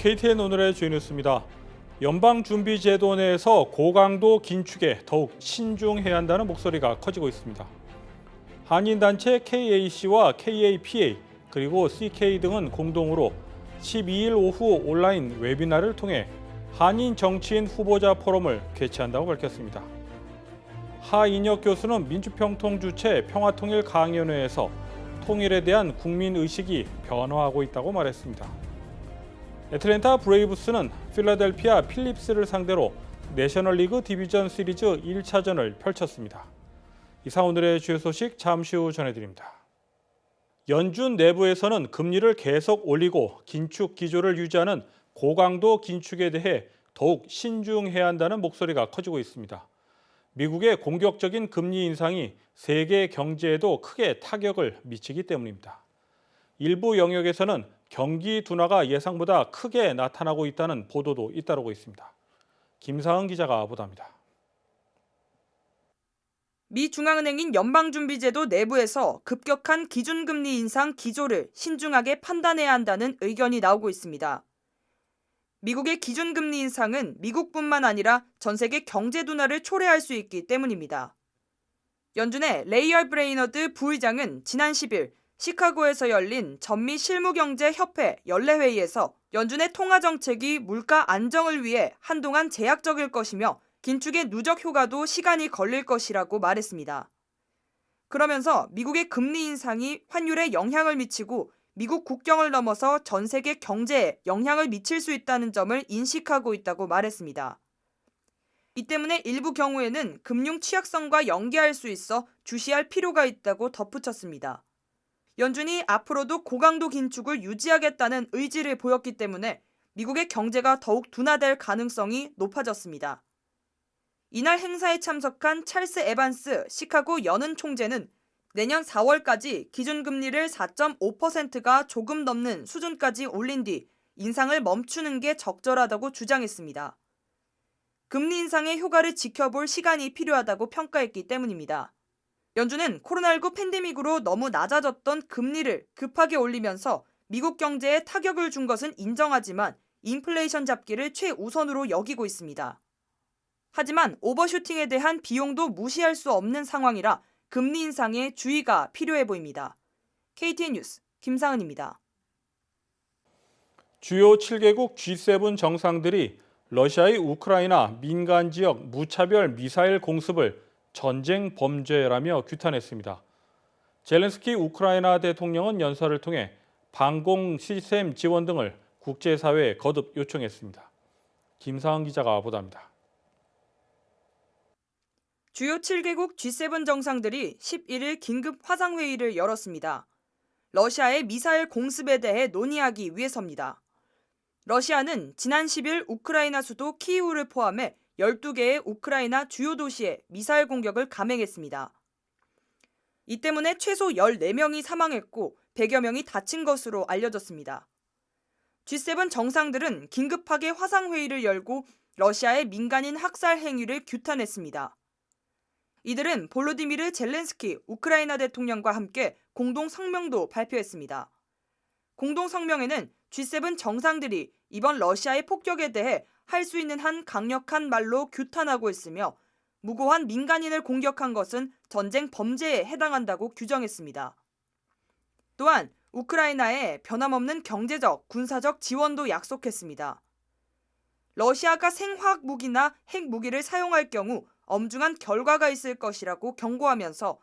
KTN 오늘의 주인뉴스입니다. 연방준비제도 내에서 고강도 긴축에 더욱 신중해야 한다는 목소리가 커지고 있습니다. 한인단체 KAC와 KAPA 그리고 CK 등은 공동으로 12일 오후 온라인 웨비나를 통해 한인 정치인 후보자 포럼을 개최한다고 밝혔습니다. 하인혁 교수는 민주평통 주최 평화통일강연회에서 통일에 대한 국민의식이 변화하고 있다고 말했습니다. 애틀랜타 브레이브스는 필라델피아 필립스를 상대로 내셔널리그 디비전 시리즈 1차전을 펼쳤습니다. 이상 오늘의 주요 소식 잠시 후 전해드립니다. 연준 내부에서는 금리를 계속 올리고 긴축 기조를 유지하는 고강도 긴축에 대해 더욱 신중해야 한다는 목소리가 커지고 있습니다. 미국의 공격적인 금리 인상이 세계 경제에도 크게 타격을 미치기 때문입니다. 일부 영역에서는 경기 둔화가 예상보다 크게 나타나고 있다는 보도도 잇따르고 있습니다. 김상은 기자가 보도합니다. 미 중앙은행인 연방준비제도 내부에서 급격한 기준금리 인상 기조를 신중하게 판단해야 한다는 의견이 나오고 있습니다. 미국의 기준금리 인상은 미국뿐만 아니라 전 세계 경제 둔화를 초래할 수 있기 때문입니다. 연준의 레이얼 브레이너드 부의장은 지난 10일 시카고에서 열린 전미 실무경제협회 연례회의에서 연준의 통화정책이 물가 안정을 위해 한동안 제약적일 것이며 긴축의 누적 효과도 시간이 걸릴 것이라고 말했습니다. 그러면서 미국의 금리 인상이 환율에 영향을 미치고 미국 국경을 넘어서 전 세계 경제에 영향을 미칠 수 있다는 점을 인식하고 있다고 말했습니다. 이 때문에 일부 경우에는 금융 취약성과 연계할 수 있어 주시할 필요가 있다고 덧붙였습니다. 연준이 앞으로도 고강도 긴축을 유지하겠다는 의지를 보였기 때문에 미국의 경제가 더욱 둔화될 가능성이 높아졌습니다. 이날 행사에 참석한 찰스 에반스 시카고 연은 총재는 내년 4월까지 기준금리를 4.5%가 조금 넘는 수준까지 올린 뒤 인상을 멈추는 게 적절하다고 주장했습니다. 금리 인상의 효과를 지켜볼 시간이 필요하다고 평가했기 때문입니다. 연준은 코로나19 팬데믹으로 너무 낮아졌던 금리를 급하게 올리면서 미국 경제에 타격을 준 것은 인정하지만 인플레이션 잡기를 최우선으로 여기고 있습니다. 하지만 오버슈팅에 대한 비용도 무시할 수 없는 상황이라 금리 인상에 주의가 필요해 보입니다. KTN 뉴스 김상은입니다. 주요 7개국 G7 정상들이 러시아의 우크라이나 민간 지역 무차별 미사일 공습을 전쟁 범죄라며 규탄했습니다. 젤렌스키 우크라이나 대통령은 연설을 통해 방공 시스템 지원 등을 국제사회에 거듭 요청했습니다. 김상은 기자가 보도합니다. 주요 7개국 G7 정상들이 11일 긴급 화상회의를 열었습니다. 러시아의 미사일 공습에 대해 논의하기 위해서입니다. 러시아는 지난 10일 우크라이나 수도 키이우를 포함해 12개의 우크라이나 주요 도시에 미사일 공격을 감행했습니다. 이 때문에 최소 14명이 사망했고 100여 명이 다친 것으로 알려졌습니다. G7 정상들은 긴급하게 화상회의를 열고 러시아의 민간인 학살 행위를 규탄했습니다. 이들은 볼로디미르 젤렌스키 우크라이나 대통령과 함께 공동 성명도 발표했습니다. 공동 성명에는 G7 정상들이 이번 러시아의 폭격에 대해 할 수 있는 한 강력한 말로 규탄하고 있으며 무고한 민간인을 공격한 것은 전쟁 범죄에 해당한다고 규정했습니다. 또한 우크라이나에 변함없는 경제적, 군사적 지원도 약속했습니다. 러시아가 생화학 무기나 핵 무기를 사용할 경우 엄중한 결과가 있을 것이라고 경고하면서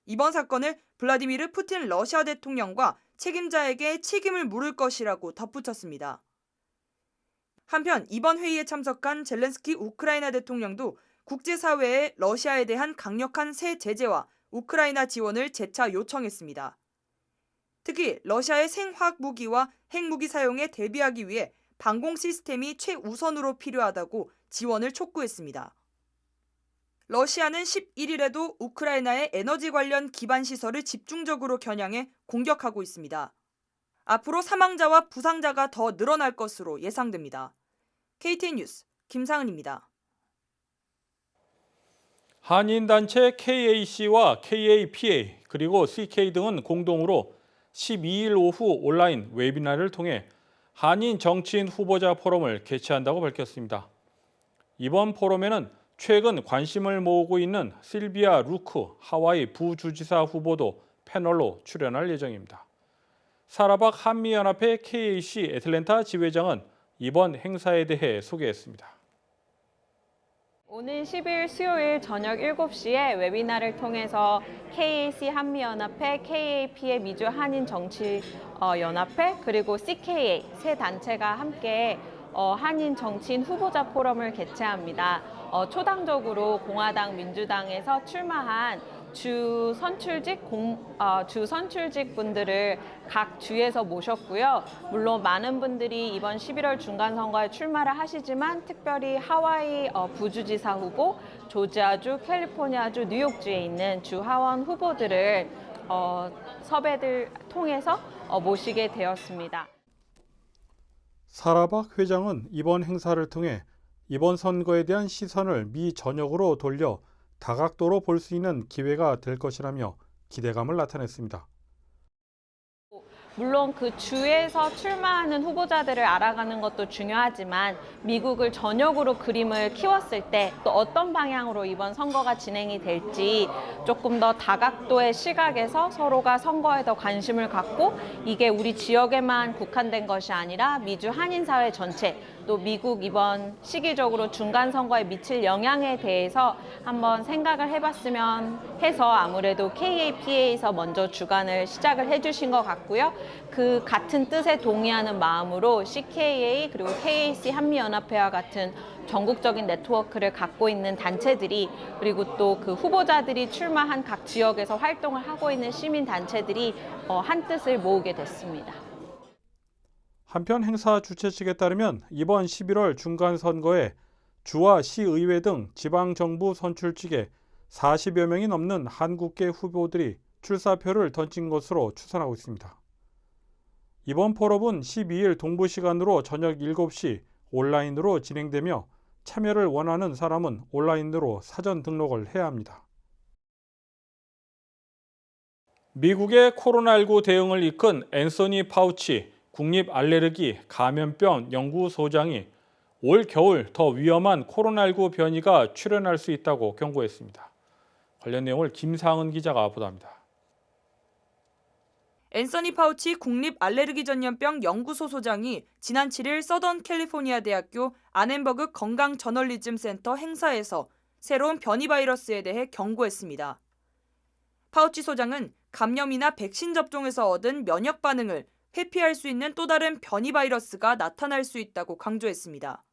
이번 사건을 블라디미르 푸틴 러시아 대통령과 책임자에게 책임을 물을 것이라고 덧붙였습니다. 한편 이번 회의에 참석한 젤렌스키 우크라이나 대통령도 국제사회에 러시아에 대한 강력한 새 제재와 우크라이나 지원을 재차 요청했습니다. 특히 러시아의 생화학 무기와 핵무기 사용에 대비하기 위해 방공 시스템이 최우선으로 필요하다고 지원을 촉구했습니다. 러시아는 11일에도 우크라이나의 에너지 관련 기반 시설을 집중적으로 겨냥해 공격하고 있습니다. 앞으로 사망자와 부상자가 더 늘어날 것으로 예상됩니다. KTN 뉴스 김상은입니다. 한인단체 KAC와 KAPA 그리고 CK 등은 공동으로 12일 오후 온라인 웨비나를 통해 한인 정치인 후보자 포럼을 개최한다고 밝혔습니다. 이번 포럼에는 최근 관심을 모으고 있는 실비아 루크 하와이 부주지사 후보도 패널로 출연할 예정입니다. 사라박 한미연합회 KAC 애틀랜타 지회장은 이번 행사에 대해 소개했습니다. 오는 10일 수요일 저녁 7시에 웨비나를 통해서 KAC 한미연합회, KAP의 미주 한인 정치 연합회, 그리고 CKA 세 단체가 함께 한인 정치인 후보자 포럼을 개최합니다. 초당적으로 공화당, 민주당에서 출마한 주 선출직 분들을 각 주에서 모셨고요. 물론 많은 분들이 이번 11월 중간선거에 출마를 하시지만 특별히 하와이 부주지사 후보, 조지아주, 캘리포니아주, 뉴욕주에 있는 주 하원 후보들을 섭외를 통해서 모시게 되었습니다. 사라박 회장은 이번 행사를 통해 이번 선거에 대한 시선을 미 전역으로 돌려 다각도로 볼 수 있는 기회가 될 것이라며 기대감을 나타냈습니다. 물론 그 주에서 출마하는 후보자들을 알아가는 것도 중요하지만 미국을 전역으로 그림을 키웠을 때 또 어떤 방향으로 이번 선거가 진행이 될지 조금 더 다각도의 시각에서 서로가 선거에 더 관심을 갖고 이게 우리 지역에만 국한된 것이 아니라 미주 한인사회 전체 또 미국 이번 시기적으로 중간선거에 미칠 영향에 대해서 한번 생각을 해봤으면 해서 아무래도 KAPA에서 먼저 주관을 시작을 해주신 것 같고요. 그 같은 뜻에 동의하는 마음으로 CKA 그리고 KAC 한미연합회와 같은 전국적인 네트워크를 갖고 있는 단체들이 그리고 또 그 후보자들이 출마한 각 지역에서 활동을 하고 있는 시민단체들이 한 뜻을 모으게 됐습니다. 한편 행사 주최 측에 따르면 이번 11월 중간선거에 주와 시의회 등 지방정부 선출직에 40여 명이 넘는 한국계 후보들이 출사표를 던진 것으로 추산하고 있습니다. 이번 포럼은 12일 동부 시간으로 저녁 7시 온라인으로 진행되며 참여를 원하는 사람은 온라인으로 사전 등록을 해야 합니다. 미국의 코로나19 대응을 이끈 앤서니 파우치 국립 알레르기 감염병 연구소장이 올 겨울 더 위험한 코로나19 변이가 출현할 수 있다고 경고했습니다. 관련 내용을 김상은 기자가 보도합니다. 앤서니 파우치 국립 알레르기 전염병 연구소 소장이 지난 7일 서던 캘리포니아 대학교 아넨버그 건강 저널리즘 센터 행사에서 새로운 변이 바이러스에 대해 경고했습니다. 파우치 소장은 감염이나 백신 접종에서 얻은 면역 반응을 회피할 수 있는 또 다른 변이 바이러스가 나타날 수 있다고 강조했습니다.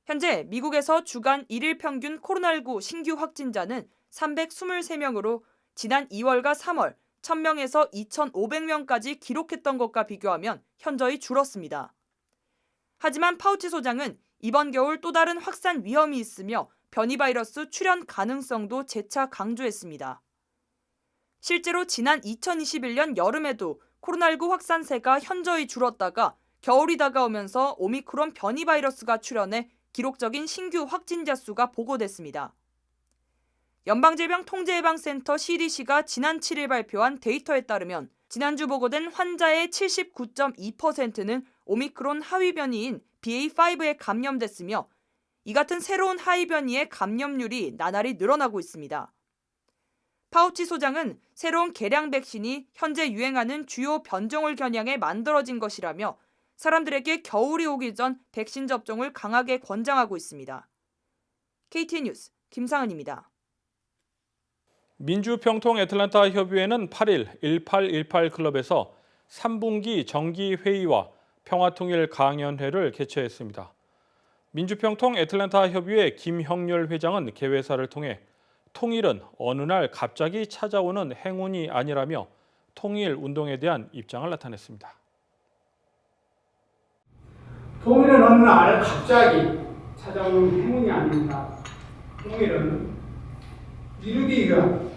현재 미국에서 주간 1일 평균 코로나19 신규 확진자는 323명으로 지난 2월과 3월 1000명에서 2500명까지 기록했던 것과 비교하면 현저히 줄었습니다. 하지만 파우치 소장은 이번 겨울 또 다른 확산 위험이 있으며 변이 바이러스 출현 가능성도 재차 강조했습니다. 실제로 지난 2021년 여름에도 코로나19 확산세가 현저히 줄었다가 겨울이 다가오면서 오미크론 변이 바이러스가 출현해 기록적인 신규 확진자 수가 보고됐습니다. 연방질병통제예방센터 CDC가 지난 7일 발표한 데이터에 따르면 지난주 보고된 환자의 79.2%는 오미크론 하위 변이인 BA.5에 감염됐으며 이 같은 새로운 하위 변이의 감염률이 나날이 늘어나고 있습니다. 파우치 소장은 새로운 개량 백신이 현재 유행하는 주요 변종을 겨냥해 만들어진 것이라며 사람들에게 겨울이 오기 전 백신 접종을 강하게 권장하고 있습니다. KTN 뉴스 김상은입니다. 민주평통 애틀랜타 협의회는 8일 1818 클럽에서 3분기 정기회의와 평화통일 강연회를 개최했습니다. 민주평통 애틀랜타 협의회 김형렬 회장은 개회사를 통해 통일은 어느 날 갑자기 찾아오는 행운이 아니라며 통일 운동에 대한 입장을 나타냈습니다. 통일은 어느 날 갑자기 찾아오는 행운이 아닙니다. 통일은 이루기 위한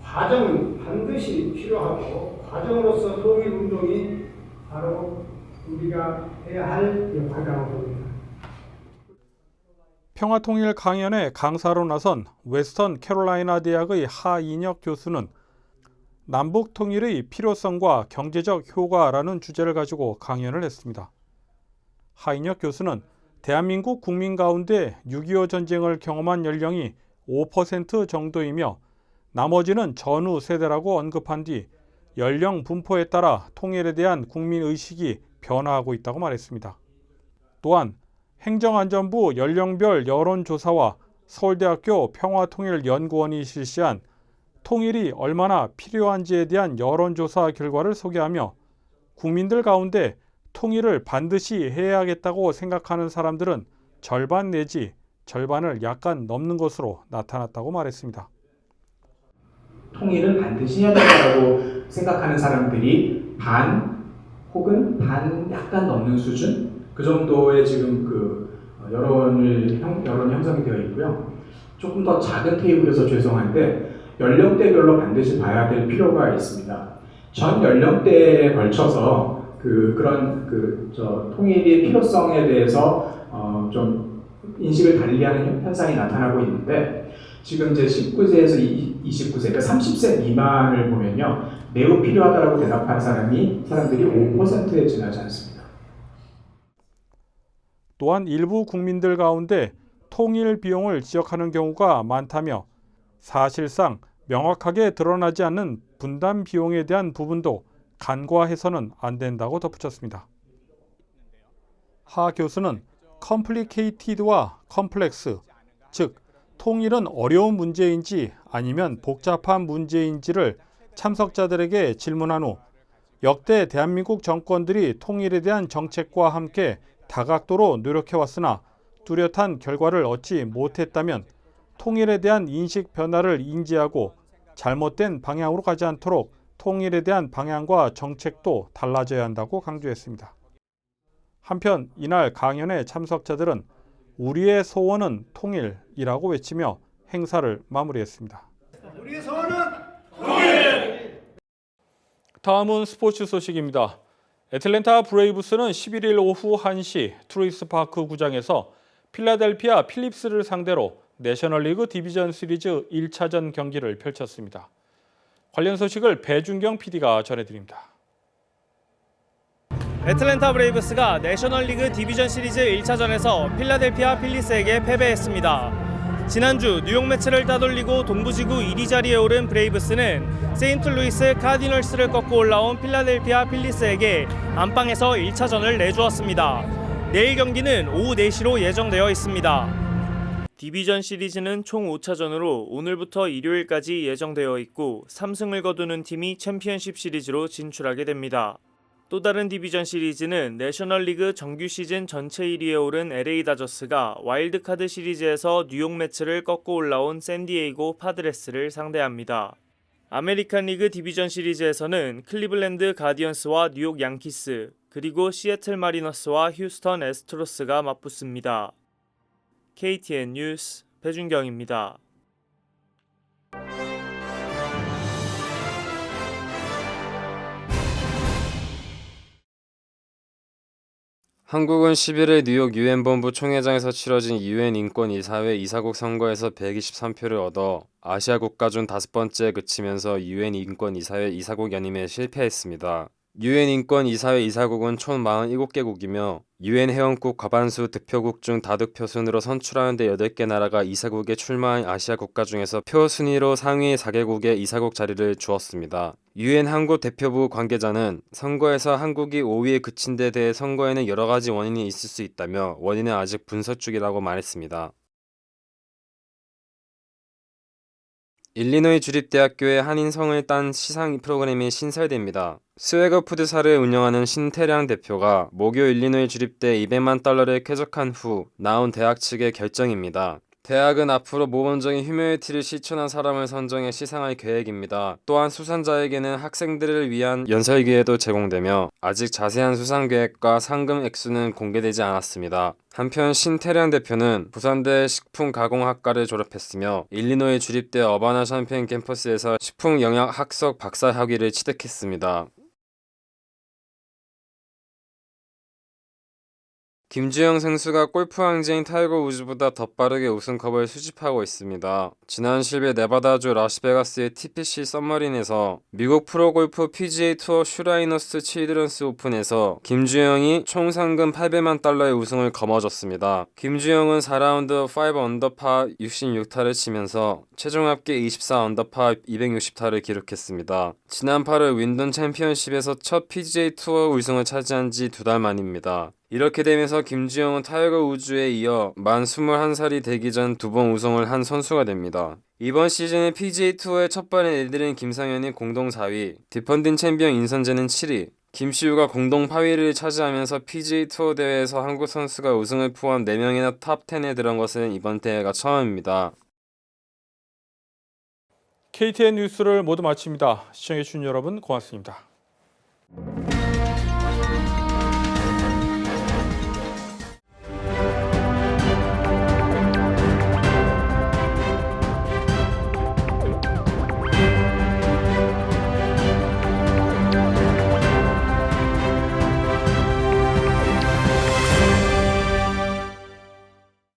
과정은 반드시 필요하고 과정으로서 통일 운동이 바로 우리가 해야 할 역할이라고 봅니다. 평화통일 강연에 강사로 나선 웨스턴 캐롤라이나 대학의 하인혁 교수는 남북 통일의 필요성과 경제적 효과라는 주제를 가지고 강연을 했습니다. 하인혁 교수는 대한민국 국민 가운데 6.25 전쟁을 경험한 연령이 5% 정도이며 나머지는 전후 세대라고 언급한 뒤 연령 분포에 따라 통일에 대한 국민의식이 변화하고 있다고 말했습니다. 또한 행정안전부 연령별 여론조사와 서울대학교 평화통일연구원이 실시한 통일이 얼마나 필요한지에 대한 여론조사 결과를 소개하며 국민들 가운데 통일을 반드시 해야겠다고 생각하는 사람들은 절반 내지 절반을 약간 넘는 것으로 나타났다고 말했습니다. 통일은 반드시 해야 된다고 생각하는 사람들이 반 혹은 반 약간 넘는 수준? 그 정도의 지금 여론 형성이 되어 있고요. 조금 더 작은 테이블에서 죄송한데 연령대별로 반드시 봐야 될 필요가 있습니다. 전 연령대에 걸쳐서 통일의 필요성에 대해서 좀 인식을 달리하는 현상이 나타나고 있는데 지금 이제 19세에서 29세, 그러니까 30세 미만을 보면요. 매우 필요하다고 대답한 사람들이 5%에 지나지 않습니다. 또한 일부 국민들 가운데 통일 비용을 지적하는 경우가 많다며 사실상 명확하게 드러나지 않는 분담 비용에 대한 부분도 간과해서는 안 된다고 덧붙였습니다. 하 교수는 컴플리케이티드와 컴플렉스, 즉 통일은 어려운 문제인지 아니면 복잡한 문제인지를 참석자들에게 질문한 후 역대 대한민국 정권들이 통일에 대한 정책과 함께 다각도로 노력해왔으나 뚜렷한 결과를 얻지 못했다면 통일에 대한 인식 변화를 인지하고 잘못된 방향으로 가지 않도록 통일에 대한 방향과 정책도 달라져야 한다고 강조했습니다. 한편 이날 강연의 참석자들은 우리의 소원은 통일이라고 외치며 행사를 마무리했습니다. 우리의 소원은 통일! 다음은 스포츠 소식입니다. 애틀랜타 브레이브스는 11일 오후 1시 트루이스 파크 구장에서 필라델피아 필립스를 상대로 내셔널리그 디비전 시리즈 1차전 경기를 펼쳤습니다. 관련 소식을 배준경 PD가 전해드립니다. 애틀랜타 브레이브스가 내셔널리그 디비전 시리즈 1차전에서 필라델피아 필리스에게 패배했습니다. 지난주 뉴욕 매치를 따돌리고 동부지구 1위 자리에 오른 브레이브스는 세인트루이스 카디널스를 꺾고 올라온 필라델피아 필리스에게 안방에서 1차전을 내주었습니다. 내일 경기는 오후 4시로 예정되어 있습니다. 디비전 시리즈는 총 5차전으로 오늘부터 일요일까지 예정되어 있고 3승을 거두는 팀이 챔피언십 시리즈로 진출하게 됩니다. 또 다른 디비전 시리즈는 내셔널리그 정규 시즌 전체 1위에 오른 LA 다저스가 와일드카드 시리즈에서 뉴욕 매치를 꺾고 올라온 샌디에이고 파드레스를 상대합니다. 아메리칸 리그 디비전 시리즈에서는 클리블랜드 가디언스와 뉴욕 양키스, 그리고 시애틀 마리너스와 휴스턴 애스트로스가 맞붙습니다. KTN 뉴스 배준경입니다. 한국은 11일 뉴욕 유엔본부 총회장에서 치러진 유엔 인권이사회 이사국 선거에서 123표를 얻어 아시아 국가 중 5번째에 그치면서 유엔 인권이사회 이사국 연임에 실패했습니다. 유엔 인권이사회 이사국은 총 47개국이며 유엔 회원국 과반수 득표국 중 다득표 순으로 선출하는 데 8개 나라가 이사국에 출마한 아시아 국가 중에서 표 순위로 상위 4개국에 이사국 자리를 주었습니다. 유엔 한국 대표부 관계자는 선거에서 한국이 5위에 그친 데 대해 선거에는 여러 가지 원인이 있을 수 있다며 원인은 아직 분석 중이라고 말했습니다. 일리노이 주립대학교에 한인성을 딴 시상 프로그램이 신설됩니다. 스웨거 푸드사를 운영하는 신태량 대표가 목요 일리노이 주립대 200만 달러를 쾌적한 후 나온 대학 측의 결정입니다. 대학은 앞으로 모범적인 휴머니티를 실천한 사람을 선정해 시상할 계획입니다. 또한 수상자에게는 학생들을 위한 연설 기회도 제공되며 아직 자세한 수상 계획과 상금 액수는 공개되지 않았습니다. 한편 신태량 대표는 부산대 식품가공학과를 졸업했으며 일리노이 주립대 어바나 샴페인 캠퍼스에서 식품영양학석 박사 학위를 취득했습니다. 김주영 선수가 골프 황제인 타이거 우즈보다 더 빠르게 우승컵을 수집하고 있습니다. 지난 10일 네바다주 라스베가스의 TPC 썸머린에서 미국 프로골프 PGA 투어 슈라이너스 칠드런스 오픈에서 김주영이 총 상금 800만 달러의 우승을 거머쥐었습니다. 김주영은 4라운드 5 언더파 66타를 치면서 최종 합계 24 언더파 260타를 기록했습니다. 지난 8월 윈던 챔피언십에서 첫 PGA 투어 우승을 차지한 지 2달 만입니다. 이렇게 되면서 김주영은 타이거 우즈에 이어 만 21살이 되기 전 2번 우승을 한 선수가 됩니다. 이번 시즌에 PGA 투어의 첫 발을 내디딘 김상현이 공동 4위, 디펀딩 챔피언 인선재는 7위, 김시우가 공동 8위를 차지하면서 PGA 투어 대회에서 한국 선수가 우승을 포함 4명이나 탑 10에 들어간 것은 이번 대회가 처음입니다. KTN 뉴스를 모두 마칩니다. 시청해주신 여러분 고맙습니다.